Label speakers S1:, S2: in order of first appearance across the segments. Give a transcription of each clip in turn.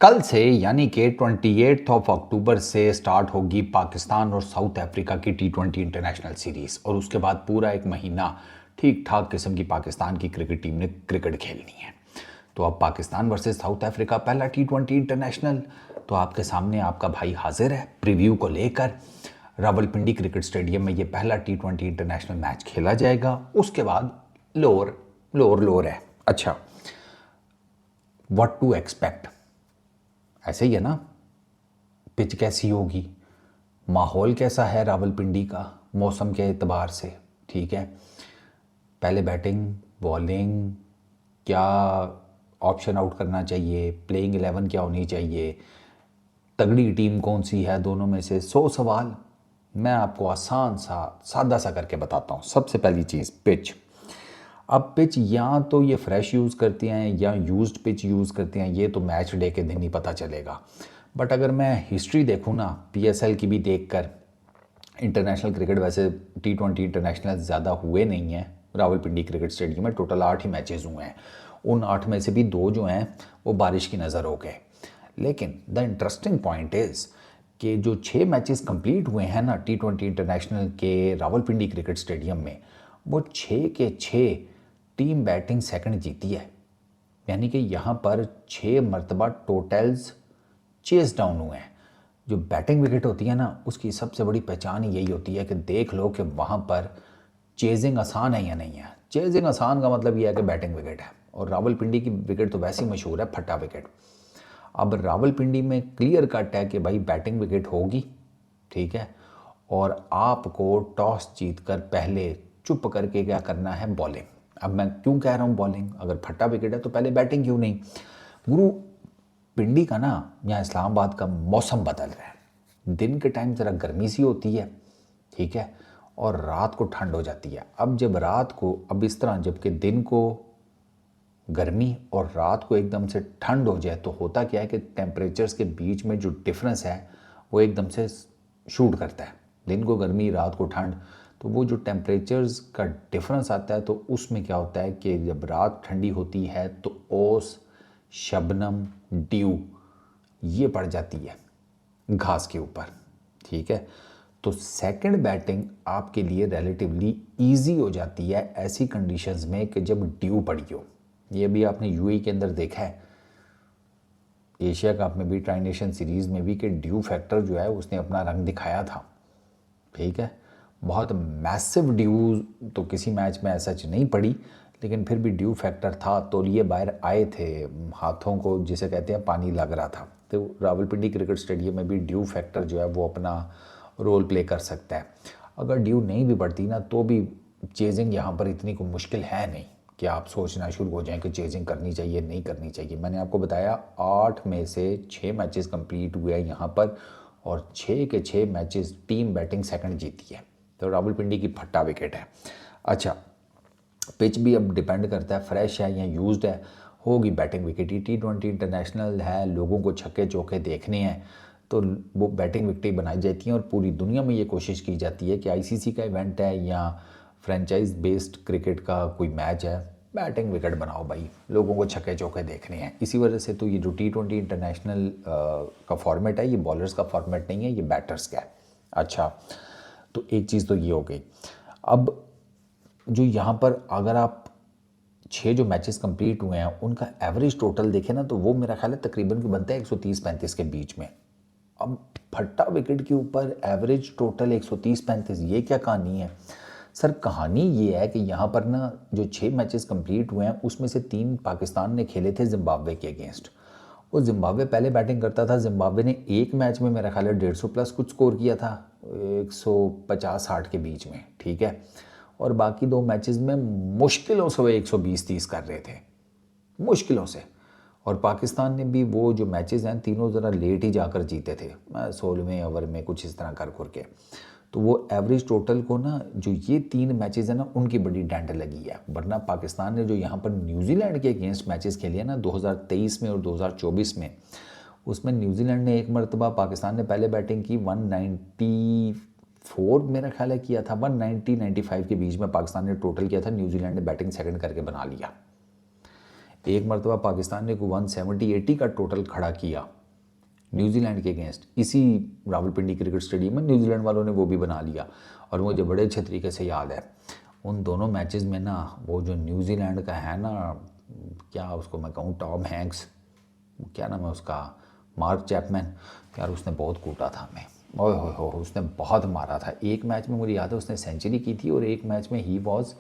S1: कल से यानी कि 28 ऑफ अक्टूबर से स्टार्ट होगी पाकिस्तान और साउथ अफ्रीका की T20 इंटरनेशनल सीरीज़ और उसके बाद पूरा एक महीना ठीक ठाक किस्म की पाकिस्तान की क्रिकेट टीम ने क्रिकेट खेलनी है। तो अब पाकिस्तान वर्सेस साउथ अफ्रीका पहला T20 इंटरनेशनल, तो आपके सामने आपका भाई हाजिर है प्रीव्यू को लेकर। रावलपिंडी क्रिकेट स्टेडियम में ये पहला T20 इंटरनेशनल मैच खेला जाएगा। उसके बाद लोअर लोअर लोअर है। अच्छा, व्हाट टू एक्सपेक्ट, ऐसे ही है ना। पिच कैसी होगी, माहौल कैसा है रावलपिंडी का मौसम के एतबार से, ठीक है। पहले बैटिंग बॉलिंग, क्या ऑप्शन आउट करना चाहिए, प्लेइंग 11 क्या होनी चाहिए, तगड़ी टीम कौन सी है, दोनों में से 100 सवाल मैं आपको आसान सा सादा सा करके बताता हूँ। सबसे पहली चीज़ पिच। अब पिच या तो ये फ्रेश यूज़ करती हैं या यूज्ड पिच यूज़ करती हैं, ये तो मैच डे के दिन ही पता चलेगा। बट अगर मैं हिस्ट्री देखूँ ना, PSL की भी देख कर, इंटरनेशनल क्रिकेट वैसे T20 इंटरनेशनल ज़्यादा हुए नहीं हैं रावलपिंडी क्रिकेट स्टेडियम में, टोटल 8 ही मैचेस हुए हैं। उन 8 में से भी 2 जो हैं वो बारिश की नज़र हो गए। लेकिन द इंटरेस्टिंग पॉइंट इज़ कि जो 6 मैचेस कंप्लीट हुए हैं ना T20 इंटरनेशनल के रावलपिंडी क्रिकेट स्टेडियम में, वो 6 के 6 टीम बैटिंग सेकंड जीती है। यानी कि यहाँ पर 6 मरतबा टोटल्स चेस डाउन हुए हैं। जो बैटिंग विकेट होती है ना, उसकी सबसे बड़ी पहचान ही यही होती है कि देख लो कि वहाँ पर चेजिंग आसान है या नहीं है। चेजिंग आसान का मतलब यह है कि बैटिंग विकेट है, और रावलपिंडी की विकेट तो वैसे ही मशहूर है, फट्टा विकेट। अब रावलपिंडी में क्लियर कट है कि भाई बैटिंग विकेट होगी, ठीक है। और आपको टॉस जीतकर पहले चुप करके क्या करना है, बॉलिंग। अब मैं क्यों कह रहा हूँ बॉलिंग, अगर फट्टा विकेट है तो पहले बैटिंग क्यों नहीं। गुरु, पिंडी का ना यहाँ इस्लामाबाद का मौसम बदल रहा है। दिन के टाइम ज़रा गर्मी सी होती है, ठीक है, और रात को ठंड हो जाती है। अब जब रात को, अब इस तरह जबकि दिन को गर्मी और रात को एकदम से ठंड हो जाए, तो होता क्या है कि टेम्परेचर्स के बीच में जो डिफरेंस है वो एकदम से शूट करता है। दिन को गर्मी रात को ठंड, तो वो जो टेम्परेचर्स का डिफरेंस आता है, तो उसमें क्या होता है कि जब रात ठंडी होती है तो ओस, शबनम, ड्यू ये पड़ जाती है घास के ऊपर, ठीक है। तो सेकंड बैटिंग आपके लिए रिलेटिवली इजी हो जाती है ऐसी कंडीशंस में कि जब ड्यू पड़ी हो। ये भी आपने यूएई के अंदर देखा है, एशिया कप में भी, ट्राई नेशन सीरीज़ में भी, कि ड्यू फैक्टर जो है उसने अपना रंग दिखाया था, ठीक है। बहुत मैसिव ड्यू तो किसी मैच में ऐसा नहीं पड़ी, लेकिन फिर भी ड्यू फैक्टर था, तौलिए बाहर आए थे, हाथों को जिसे कहते हैं पानी लग रहा था। तो रावलपिंडी क्रिकेट स्टेडियम में भी ड्यू फैक्टर जो है वो अपना रोल प्ले कर सकता है। अगर ड्यू नहीं भी पड़ती ना, तो भी चेजिंग यहाँ पर इतनी कोई मुश्किल है नहीं कि आप सोचना शुरू हो जाएं कि चेजिंग करनी चाहिए नहीं करनी चाहिए। मैंने आपको बताया 8 में से 6 मैचेस कंप्लीट हुए हैं यहाँ पर, और 6 के 6 मैचेस टीम बैटिंग सेकंड जीती है। तो रावलपिंडी की फट्टा विकेट है। अच्छा, पिच भी अब डिपेंड करता है फ्रेश है या यूज्ड है। होगी बैटिंग विकेट ही, T20 इंटरनेशनल है, लोगों को छक्के चौके देखने हैं, तो वो बैटिंग विकेट बनाई जाती हैं। और पूरी दुनिया में ये कोशिश की जाती है कि ICC का इवेंट है या फ्रेंचाइज बेस्ड क्रिकेट का कोई मैच है, बैटिंग विकेट बनाओ भाई, लोगों को छक्के चौके देखने हैं। इसी वजह से तो ये जो T20 इंटरनेशनल का फॉर्मेट है, ये बॉलर्स का फॉर्मेट नहीं है, ये बैटर्स का है। अच्छा, तो एक चीज़ तो ये हो गई। अब जो यहाँ पर अगर आप 6 जो मैचेस कंप्लीट हुए हैं उनका एवरेज टोटल देखें ना, तो वो मेरा ख्याल है तकरीबन की बनता है 130-35 के बीच में। अब फट्टा विकेट के ऊपर एवरेज टोटल 130-35, ये क्या कहानी है सर? कहानी ये है कि यहाँ पर ना जो 6 मैचेस कंप्लीट हुए हैं उसमें से 3 पाकिस्तान ने खेले थे जिम्बाब्वे के अगेंस्ट। वो जिम्बाब्वे पहले बैटिंग करता था। जिम्बाब्वे ने एक मैच में मेरा ख्याल है 150 प्लस कुछ स्कोर किया था, 150-60 के बीच में, ठीक है। और बाकी 2 मैचेस में मुश्किलों से वो 120-30 कर रहे थे, मुश्किलों से। और पाकिस्तान ने भी वो जो मैचेस हैं तीनों ज़रा लेट ही जाकर जीते थे, 16वें ओवर में कुछ इस तरह कर के। तो वो एवरेज टोटल को ना, जो ये 3 मैचेस हैं ना, उनकी बड़ी डंड लगी है। वरना पाकिस्तान ने जो यहाँ पर न्यूजीलैंड के अगेंस्ट मैचेस खेले हैं ना 2023 में और 2024 में, उसमें न्यूजीलैंड ने एक मरतबा, पाकिस्तान ने पहले बैटिंग की 194 मेरा ख्याल है किया था, 190-95 के बीच में पाकिस्तान ने टोटल किया था, न्यूजीलैंड ने बैटिंग सेकंड करके बना लिया। एक मरतबा पाकिस्तान ने कोई 170-80 का टोटल खड़ा किया न्यूजीलैंड के अगेंस्ट, इसी रावलपिंडी क्रिकेट स्टेडियम में न्यूजीलैंड वालों ने वो भी बना लिया। और मुझे बड़े अच्छे तरीके से याद है उन दोनों मैचेस में ना, वो जो न्यूजीलैंड का है ना, क्या उसको मैं कहूँ, टॉम हैंक्स, क्या नाम है उसका, मार्क चैपमैन, यार उसने बहुत कूटा था हमें, ओए हो उसने बहुत मारा था। एक मैच में मुझे याद है उसने सेंचुरी की थी और एक मैच में ही वॉज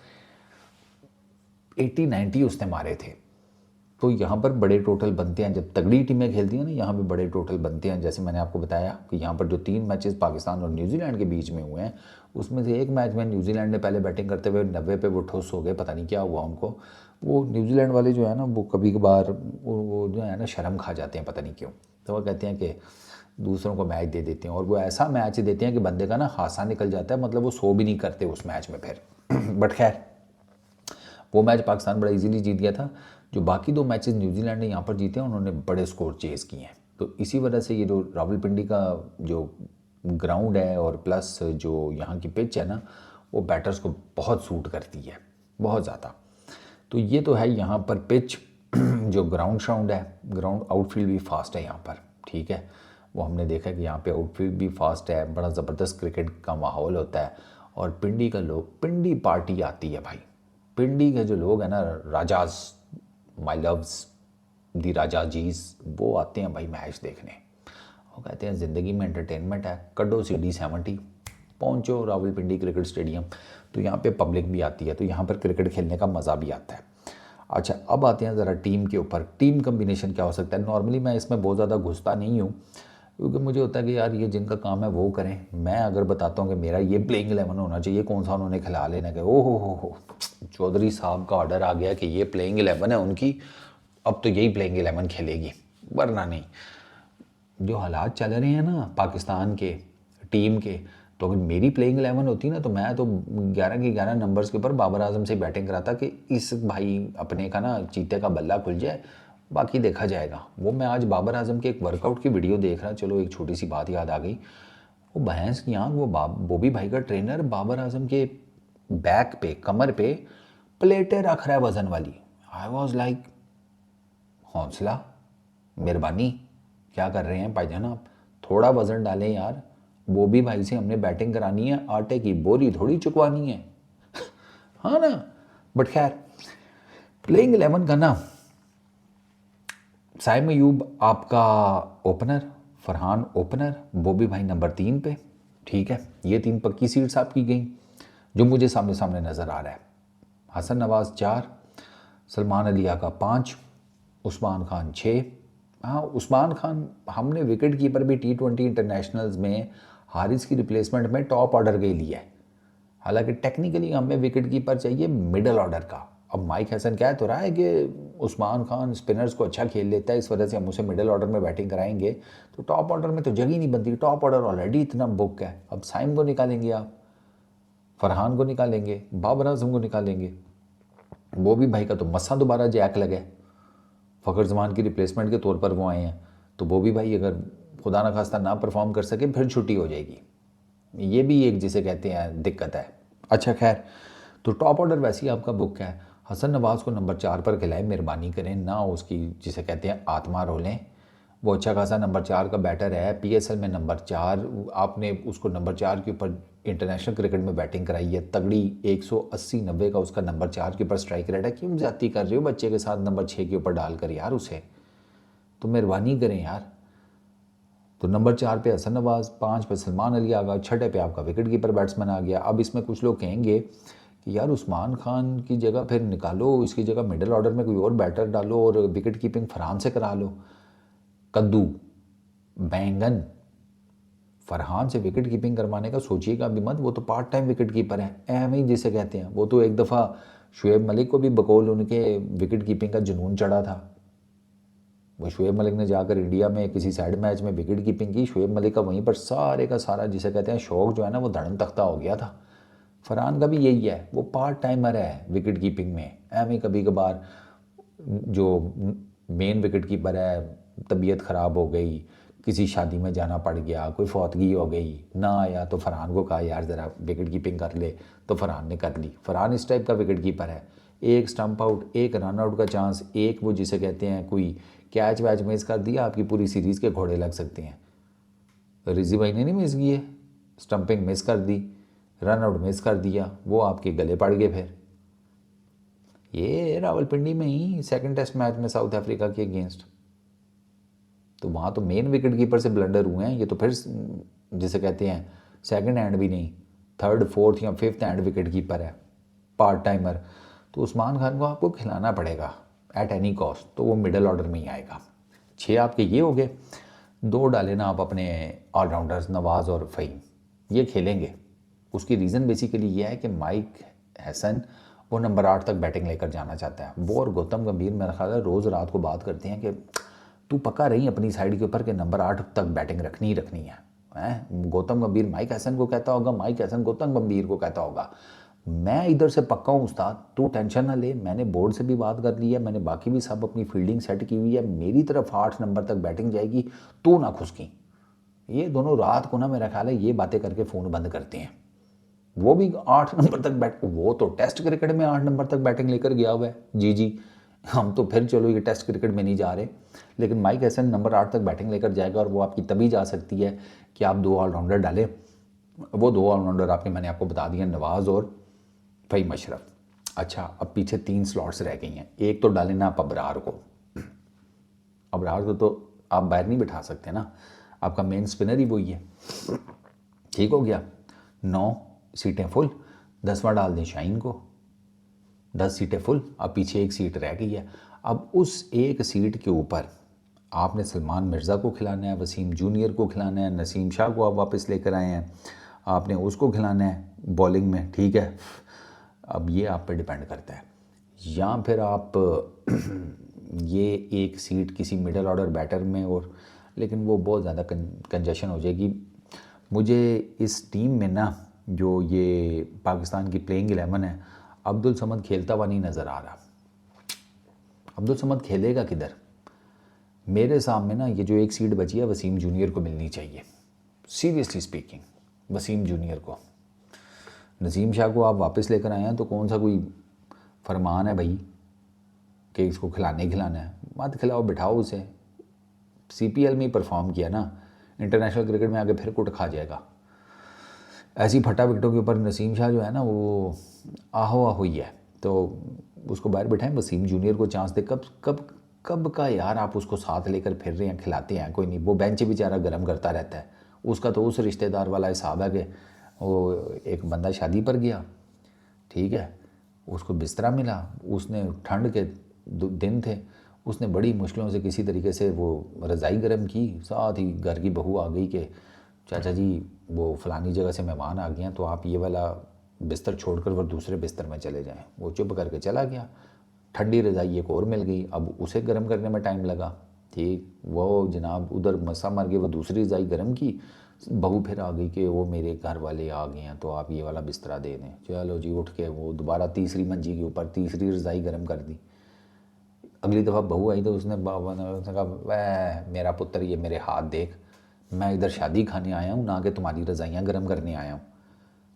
S1: 80-90 उसने मारे थे। तो यहाँ पर बड़े टोटल बनते हैं, जब तगड़ी टीमें खेलती हैं ना, यहाँ पे बड़े टोटल बनते हैं। जैसे मैंने आपको बताया कि यहाँ पर जो 3 मैचेस पाकिस्तान और न्यूजीलैंड के बीच में हुए हैं, उसमें से एक मैच में न्यूजीलैंड ने पहले बैटिंग करते हुए 90 पे वो ठुस हो गए, पता नहीं क्या हुआ उनको। वो न्यूजीलैंड वाले जो है ना, वो कभी कभार वो जो है ना शर्म खा जाते हैं, पता नहीं क्यों। तो वो कहते हैं कि दूसरों को मैच दे देते हैं, और वो ऐसा मैच देते हैं कि बंदे का ना हासा निकल जाता है, मतलब वो सो भी नहीं करते उस मैच में फिर। बट खैर, वो मैच पाकिस्तान बड़ा इजीली जीत गया था। जो बाकी 2 मैचेस न्यूजीलैंड ने यहाँ पर जीते हैं, उन्होंने बड़े स्कोर चेज़ किए हैं। तो इसी वजह से ये जो रावलपिंडी का जो ग्राउंड है और प्लस जो यहाँ की पिच है ना, वो बैटर्स को बहुत सूट करती है, बहुत ज़्यादा। तो ये तो है यहाँ पर पिच। जो ग्राउंड शाउंड है, ग्राउंड आउटफील्ड भी फास्ट है यहाँ पर, ठीक है। वो हमने देखा कि यहाँ पे आउटफील्ड भी फास्ट है, बड़ा ज़बरदस्त क्रिकेट का माहौल होता है। और पिंडी का लोग, पिंडी पार्टी आती है भाई। पिंडी के जो लोग हैं ना, राजाज, माई लव्स, दी राजा जीज, वो आते हैं भाई मैच देखने। वो कहते हैं ज़िंदगी में एंटरटेनमेंट है, कड्डो CD70, पहुँचो रावलपिंडी क्रिकेट स्टेडियम। तो यहाँ पे पब्लिक भी आती है, तो यहाँ पर क्रिकेट खेलने का मज़ा भी आता है। अच्छा, अब आते हैं ज़रा टीम के ऊपर। टीम कम्बिनेशन क्या हो सकता है। नॉर्मली मैं इसमें बहुत ज़्यादा घुसता नहीं हूँ, क्योंकि मुझे होता है कि यार ये जिनका काम है वो करें। मैं अगर बताता हूँ कि मेरा ये प्लेइंग 11 होना चाहिए, कौन सा उन्होंने खिला लेना कि ओ हो, चौधरी साहब का ऑर्डर आ गया कि ये प्लेइंग 11 है उनकी, अब तो यही प्लेइंग 11 खेलेगी, वरना नहीं। जो हालात चल रहे हैं ना पाकिस्तान के टीम के, तो अगर मेरी प्लेइंग 11 होती ना, तो मैं तो 11 के 11 नंबर्स के ऊपर बाबर आजम से बैटिंग कराता कि इस भाई अपने का ना चीते का बल्ला खुल जाए, बाकी देखा जाएगा। वो मैं आज बाबर आजम के एक वर्कआउट की वीडियो देख रहा, चलो एक छोटी सी बात याद आ गई। वो भैंस की आँख, वो बॉबी भाई का ट्रेनर बाबर आजम के बैक पे, कमर पे प्लेटें रख रहा है वज़न वाली। आई वॉज लाइक, हौसला, मेहरबानी, क्या कर रहे हैं भाईजान आप, थोड़ा वज़न डालें यार। बॉबी भाई से हमने बैटिंग करानी है, आटे की बोरी थोड़ी चुकवानी है। हाँ ना। बट खैर, प्लेइंग 11 का ना, साइम अयूब आपका ओपनर, फरहान ओपनर, बॉबी भाई नंबर 3 पे, ठीक है। ये 3 पक्की सीट्स आपकी गई, जो मुझे सामने सामने नज़र आ रहा है। हसन नवाज़ 4, सलमान अली आका 5, उस्मान खान 6। हाँ, उस्मान खान हमने विकेट कीपर भी T20 इंटरनेशनल्स में हारिस की रिप्लेसमेंट में टॉप ऑर्डर के लिए है। हालांकि टेक्निकली हमें विकेट कीपर चाहिए मिडल ऑर्डर का। अब माइक हसन कह तो रहा है कि उस्मान खान स्पिनर्स को अच्छा खेल लेता है, इस वजह से हम उसे मिडल ऑर्डर में बैटिंग कराएंगे, तो टॉप ऑर्डर में तो जगह ही नहीं बनती। टॉप ऑर्डर ऑलरेडी इतना बुक है, अब साइम को निकालेंगे आप, फरहान को निकालेंगे, बाबर आजम को निकालेंगे, बॉबी भाई का तो मस्सा दोबारा जैक लगे, फ़खर जमान की रिप्लेसमेंट के तौर पर वो आए हैं। तो बॉबी भाई अगर खुदा न खास्ता ना परफॉर्म कर सके, फिर छुट्टी हो जाएगी। ये भी एक जिसे कहते हैं दिक्कत है। अच्छा खैर, तो टॉप ऑर्डर वैसे ही आपका बुक है। हसन नवाज़ को नंबर 4 पर खिलाएं, मेहरबानी करें ना, उसकी जिसे कहते हैं आत्मा रोलें। वो अच्छा खासा नंबर 4 का बैटर है, PSL में नंबर 4, आपने उसको नंबर 4 के ऊपर इंटरनेशनल क्रिकेट में बैटिंग कराई है तगड़ी, 180-90 का उसका नंबर 4 के ऊपर स्ट्राइक रेट है। क्यों जाती कर रहे हो बच्चे के साथ नंबर 6 के ऊपर डालकर यार उसे, तो मेहरबानी करें यार। तो नंबर 4 पे हसन नवाज़, 5 पे सलमान अली आ गया, 6 पे आपका विकेट कीपर बैट्समैन आ गया। अब इसमें कुछ लोग कहेंगे कि यार उस्मान खान की जगह फिर निकालो, इसकी जगह मिडिल ऑर्डर में कोई और बैटर डालो और विकेट कीपिंग फरहान से करा लो। कद्दू बैंगन, फरहान से विकेट कीपिंग करवाने का सोचिएगा भी मत, वो तो पार्ट टाइम विकेट कीपर है, अहम ही जिसे कहते हैं। वो तो एक दफ़ा शुएब मलिक को भी बकौल उनके विकेट कीपिंग का जुनून चढ़ा था। वो शुएब मलिक ने जाकर इंडिया में किसी साइड मैच में विकेट कीपिंग की, शुएब मलिक का वहीं पर सारे का सारा जिसे कहते हैं शौक जो है ना, वो धड़म तख्ता हो गया था। फरहान का भी यही है, वो पार्ट टाइमर है विकेट कीपिंग में, एम ही कभी कभार जो मेन विकेट कीपर है तबीयत ख़राब हो गई, किसी शादी में जाना पड़ गया, कोई फौतगी हो गई, ना आया तो फरहान को कहा यार ज़रा विकेट कीपिंग कर ले, तो फरहान ने कर ली। फरहान इस टाइप का विकेट कीपर है। एक स्टंप आउट, एक रन आउट का चांस, एक वो जिसे कहते हैं कोई कैच वैच मिस कर दिया, आपकी पूरी सीरीज़ के घोड़े लग सकते हैं। रिजी भाई ने नहीं मिस किए, स्टंपिंग मिस कर दी, रन आउट मिस कर दिया, वो आपके गले पड़ गए। फिर ये रावलपिंडी में ही सेकंड टेस्ट मैच में साउथ अफ्रीका के अगेंस्ट, तो वहाँ तो मेन विकेट कीपर से ब्लंडर हुए हैं। ये तो फिर जिसे कहते हैं सेकंड हैंड भी नहीं, थर्ड फोर्थ या फिफ्थ हैंड विकेट कीपर है, पार्ट टाइमर। तो उस्मान खान को आपको खिलाना पड़ेगा एट एनी कॉस्ट, तो वो मिडल ऑर्डर में ही आएगा। 6 आपके ये हो गए, 2 डाले ना आप अपने ऑलराउंडर्स नवाज़ और फ़हीम, ये खेलेंगे। उसकी रीज़न बेसिकली ये है कि माइक हसन वो नंबर 8 तक बैटिंग लेकर जाना चाहता है। वो और गौतम गंभीर मेरा ख्याल है रोज़ रात को बात करते हैं कि तू पक्का रही अपनी साइड के ऊपर कि नंबर 8 तक बैटिंग रखनी ही रखनी है। गौतम गंभीर माइक हसन को कहता होगा, माइक हसन गौतम गंभीर को कहता होगा, मैं इधर से पक्का हूँ उस्ताद, तू टेंशन ना ले, मैंने बोर्ड से भी बात कर ली है, मैंने बाकी भी सब अपनी फील्डिंग सेट की हुई है, मेरी तरफ 8 नंबर तक बैटिंग जाएगी, तू ना खुशकी। ये दोनों रात को ना मेरा ख्याल है ये बातें करके फ़ोन बंद करते हैं। वो भी 8 नंबर तक बैट, वो तो टेस्ट क्रिकेट में 8 नंबर तक बैटिंग लेकर गया हुआ है। जी हम तो फिर चलो ये टेस्ट क्रिकेट में नहीं जा रहे, लेकिन माइक हसन नंबर 8 तक बैटिंग लेकर जाएगा, और वो आपकी तभी जा सकती है कि आप 2 ऑलराउंडर डालें। वो 2 ऑलराउंडर आपके मैंने आपको बता दिया, नवाज़ और फ़हीम अशरफ। अच्छा, अब पीछे 3 स्लॉट्स रह गई हैं। एक तो डालें ना आप अबरार को, अबरार को तो आप बाहर नहीं बिठा सकते ना, आपका मेन स्पिनर ही वही है। ठीक हो गया, 9 सीटें फुल, 10वां डाल दें शाहीन को, 10 सीटें फुल। अब पीछे 1 सीट रह गई है। अब उस 1 सीट के ऊपर आपने सलमान मिर्ज़ा को खिलाना है, वसीम जूनियर को खिलाना है, नसीम शाह को आप वापस लेकर आए हैं, आपने उसको खिलाना है बॉलिंग में, ठीक है। अब ये आप पे डिपेंड करता है, या फिर आप ये 1 सीट किसी मिडल ऑर्डर बैटर में, और लेकिन वो बहुत ज़्यादा कंजेशन हो जाएगी। मुझे इस टीम में ना जो ये पाकिस्तान की प्लेइंग 11 है, अब्दुल समद खेलता हुआ नहीं नज़र आ रहा। अब्दुल समद खेलेगा किधर? मेरे सामने ना ये जो 1 सीट बची है वसीम जूनियर को मिलनी चाहिए, सीरियसली स्पीकिंग, वसीम जूनियर को। नसीम शाह को आप वापस लेकर आए हैं तो कौन सा कोई फरमान है भाई कि इसको खिलाना है? मत खिलाओ, बिठाओ उसे। CPL में ही परफॉर्म किया ना, इंटरनेशनल क्रिकेट में आगे फिर कुट खा जाएगा। ऐसी फटा विकेटों के ऊपर नसीम शाह जो है ना वो आहो ही है, तो उसको बाहर बिठाएं, वसीम जूनियर को चांस दे। कब का यार आप उसको साथ लेकर फिर रहे हैं, खिलाते हैं कोई नहीं। वो बेंच बेचारा गर्म करता रहता है, उसका तो उस रिश्तेदार वाला हिसाब है कि वो एक बंदा शादी पर गया, ठीक है, उसको बिस्तरा मिला, उसने ठंड के दिन थे, उसने बड़ी मुश्किलों से किसी तरीके से वो रज़ाई गर्म की, साथ ही घर की बहू आ गई कि चाचा जी वो फ़लानी जगह से मेहमान आ गए हैं, तो आप ये वाला बिस्तर छोड़कर वो दूसरे बिस्तर में चले जाएं। वो चुप करके चला गया, ठंडी रज़ाई एक और मिल गई, अब उसे गर्म करने में टाइम लगा, ठीक। वो जनाब उधर मसा मर के वो दूसरी रज़ाई गर्म की, बहू फिर आ गई कि वो मेरे घर वाले आ गए हैं तो आप ये वाला बिस्तरा दे दें। चलो जी, उठ के वो दोबारा तीसरी मंजी के ऊपर तीसरी रज़ाई गर्म कर दी। अगली दफ़ा बहू आई तो उसने कहा, वह मेरा पुत्र ये मेरे हाथ देख, मैं इधर शादी खाने आया हूँ ना कि तुम्हारी रज़ाइयाँ गर्म करने आया हूँ।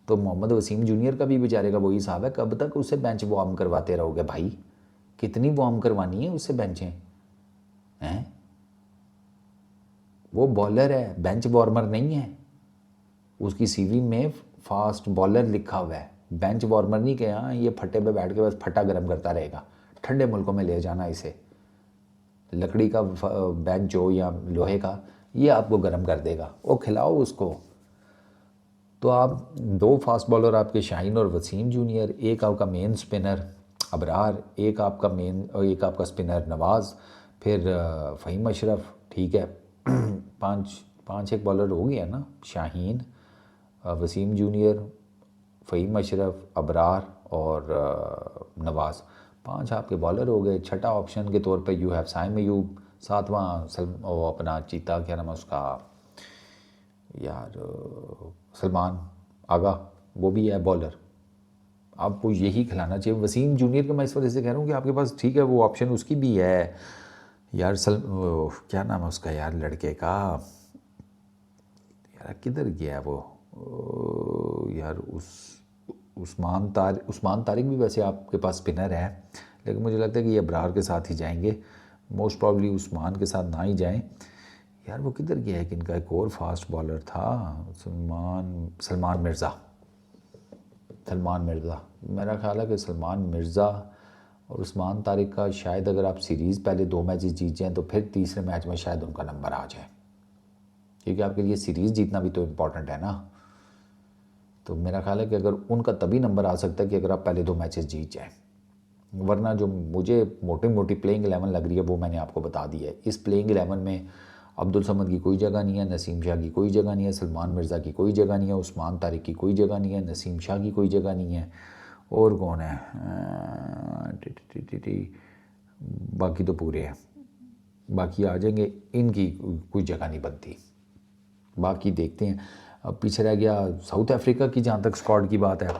S1: तो मोहम्मद वसीम जूनियर का भी बेचारे का वही हिसाब है, कब तक उससे बेंच वार्म करवाते रहोगे भाई? कितनी वार्म करवानी है उससे बेंचें हैं? वो बॉलर है, बेंच वार्मर नहीं है। उसकी CV में फास्ट बॉलर लिखा हुआ है, बेंच वार्मर नहीं। कि हाँ ये फट्टे पे बैठ के बस फट्टा गर्म करता रहेगा। ठंडे मुल्कों में ले जाना इसे, लकड़ी का बेंच हो या लोहे का, ये आपको गर्म कर देगा, वो खिलाओ उसको। तो आप 2 फास्ट बॉलर आपके शाहीन और वसीम जूनियर, एक आपका मेन स्पिनर अबरार, एक आपका स्पिनर नवाज़, फिर फ़हीम अशरफ, ठीक है। 5 एक बॉलर हो गया ना, शाहीन, वसीम जूनियर, फ़हीम अशरफ, अबरार और नवाज़, 5 आपके बॉलर हो गए। छठा ऑप्शन के तौर पे यू हैव साइम अयूब, 7वां अपना चीता, क्या नाम है उसका यार, सलमान आगा, वो भी है बॉलर। आपको यही खिलाना चाहिए वसीम जूनियर का। मैं इस वजह से कह रहा हूँ कि आपके पास ठीक है वो ऑप्शन उसकी भी है यार, क्या नाम है उसका यार लड़के का, यार किधर गया है वो यार, उस्मान तारिक भी वैसे आपके पास स्पिनर है, लेकिन मुझे लगता है कि ये अबरार के साथ ही जाएंगे। मोस्ट प्रॉब्ली उस्मान के साथ ना ही जाएं। यार वो किधर गया है कि इनका एक और फास्ट बॉलर था, सलमान मिर्ज़ा। मेरा ख्याल है कि सलमान मिर्ज़ा और उस्मान तारिक का शायद, अगर आप सीरीज़ पहले 2 मैचेस जीत जाएँ तो फिर तीसरे मैच में शायद उनका नंबर आ जाए, क्योंकि आपके लिए सीरीज़ जीतना भी तो इम्पॉर्टेंट है ना। तो मेरा ख्याल है कि अगर उनका तभी नंबर आ सकता है कि अगर आप पहले 2 मैचेस जीत जाएँ, वरना जो मुझे मोटी मोटी प्लेइंग 11 लग रही है वो मैंने आपको बता दी है। इस प्लेइंग 11 में अब्दुल समद की कोई जगह नहीं है, नसीम शाह की कोई जगह नहीं है, सलमान मिर्ज़ा की कोई जगह नहीं है, उस्मान तारिक की कोई जगह नहीं है, नसीम शाह की कोई जगह नहीं है, और कौन है, बाकी तो पूरे हैं। बाकी आ जाएंगे, इनकी कोई जगह नहीं बनती। बाकी देखते हैं। अब पीछे रह गया साउथ अफ्रीका की, जहाँ तक स्क्वाड की बात है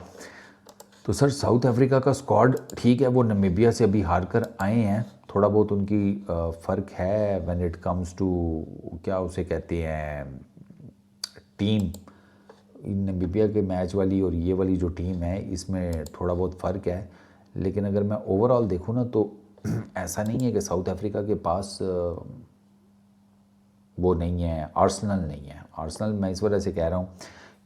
S1: तो सर साउथ अफ्रीका का स्क्वाड ठीक है, वो नामीबिया से अभी हार कर आए हैं। थोड़ा बहुत उनकी फ़र्क है व्हेन इट कम्स टू, क्या उसे कहते हैं, टीम। नामीबिया के मैच वाली और ये वाली जो टीम है इसमें थोड़ा बहुत फ़र्क है, लेकिन अगर मैं ओवरऑल देखूँ ना तो ऐसा नहीं है कि साउथ अफ्रीका के पास वो नहीं है, आर्सेनल नहीं है। आर्सेनल मैं इस वजह से कह रहा हूँ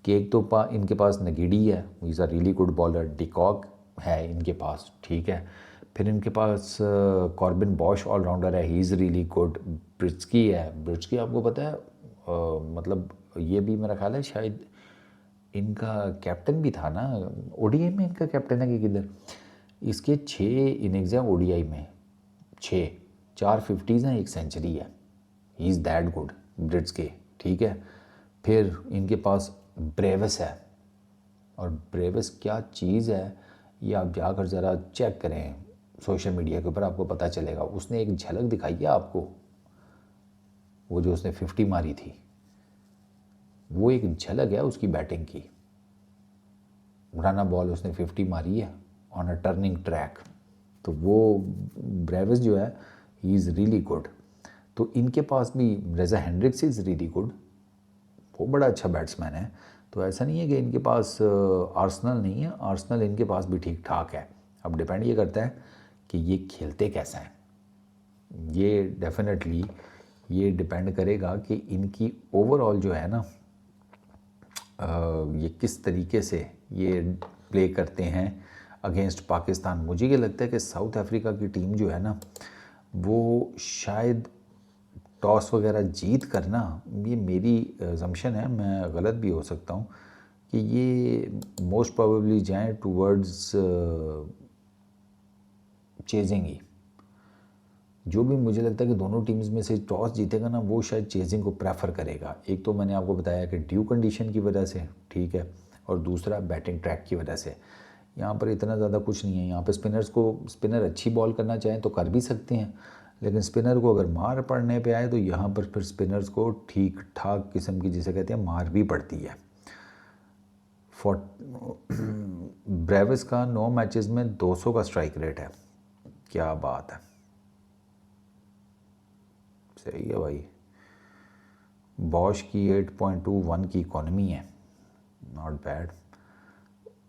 S1: कि एक तो इनके पास नगीडी है, is a really good bowler, de Kock है इनके पास, ठीक है। फिर इनके पास कॉर्बिन बॉश ऑलराउंडर है, ही इज़ रियली गुड। ब्रिट्सकी आपको पता है, मतलब ये भी मेरा ख्याल है शायद इनका कैप्टन भी था ना, ओडीआई में इनका कैप्टन है कि किधर। इसके 6 इनिंग्स हैं ओडीआई में, 4 50s हैं, 1 सेंचुरी है। He is that good Brits के, ठीक है। फिर इनके पास ब्रेविस है, और ब्रेविस क्या चीज़ है ये आप जाकर ज़रा चेक करें सोशल मीडिया के ऊपर, आपको पता चलेगा। उसने एक झलक दिखाई है आपको, वो जो उसने 50 मारी थी, वो एक झलक है उसकी बैटिंग की। रन बॉल उसने 50 मारी है ऑन अ टर्निंग ट्रैक। तो वो ब्रेविस जो है ही इज़ रियली गुड। तो इनके पास भी Reeza Hendricks is really good, वो बड़ा अच्छा बैट्समैन है। तो ऐसा नहीं है कि इनके पास आर्सेनल नहीं है, आर्सेनल इनके पास भी ठीक ठाक है। अब डिपेंड ये करता है कि ये खेलते कैसा है, ये डेफिनेटली ये डिपेंड करेगा कि इनकी ओवरऑल जो है ना ये किस तरीके से ये प्ले करते हैं अगेंस्ट पाकिस्तान। मुझे ये लगता है कि साउथ अफ्रीका की टीम जो है ना वो शायद टॉस वगैरह जीत कर ना, ये मेरी अजम्पशन है, मैं गलत भी हो सकता हूँ, कि ये मोस्ट प्रोबेबली जाएं टूवर्ड्स चेजिंग ही। जो भी मुझे लगता है कि दोनों टीम्स में से टॉस जीतेगा ना वो शायद चेजिंग को प्रेफर करेगा। एक तो मैंने आपको बताया कि ड्यू कंडीशन की वजह से, ठीक है, और दूसरा बैटिंग ट्रैक की वजह से। यहाँ पर इतना ज़्यादा कुछ नहीं है। यहाँ पर स्पिनर अच्छी बॉल करना चाहें तो कर भी सकते हैं, लेकिन स्पिनर को अगर मार पड़ने पे आए तो यहाँ पर फिर स्पिनर्स को ठीक ठाक किस्म की, जिसे कहते हैं, मार भी पड़ती है। ब्रेविस का 9 मैचेस में 200 का स्ट्राइक रेट है, क्या बात है, सही है भाई। बॉश की 8.21 की इकॉनमी है, नॉट बैड।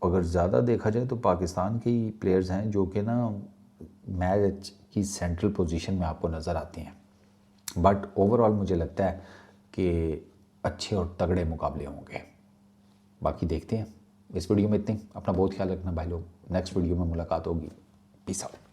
S1: अगर ज़्यादा देखा जाए तो पाकिस्तान के ही प्लेयर्स हैं जो कि ना मैच की सेंट्रल पोजीशन में आपको नज़र आते हैं। बट ओवरऑल मुझे लगता है कि अच्छे और तगड़े मुकाबले होंगे। बाकी देखते हैं। इस वीडियो में इतने, अपना बहुत ख्याल रखना भाई लोग। नेक्स्ट वीडियो में मुलाकात होगी। Peace out.